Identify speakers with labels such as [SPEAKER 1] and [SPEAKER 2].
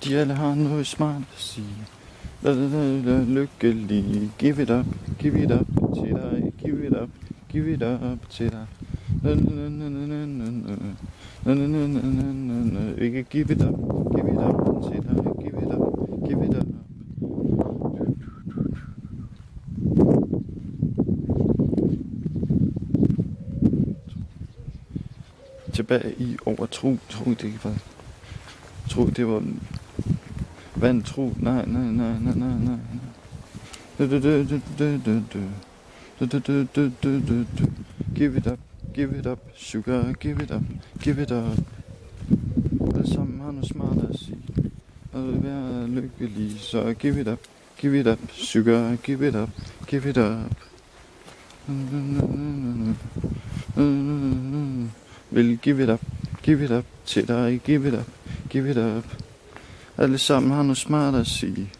[SPEAKER 1] De alle har noget smart at sige. Lykkelig. Give it up til dig. Give it up til dig. Ikke give it up til dig. Give it up. Tilbage i over tro det var vantro. Nej. Give it up, sugar, give it up. Alle sammen har noget smart at sige. Og vil være lykkelig, så give it up, sugar, give it up. Vil give it up til dig, give it up. Alle sammen har noget smart at sige.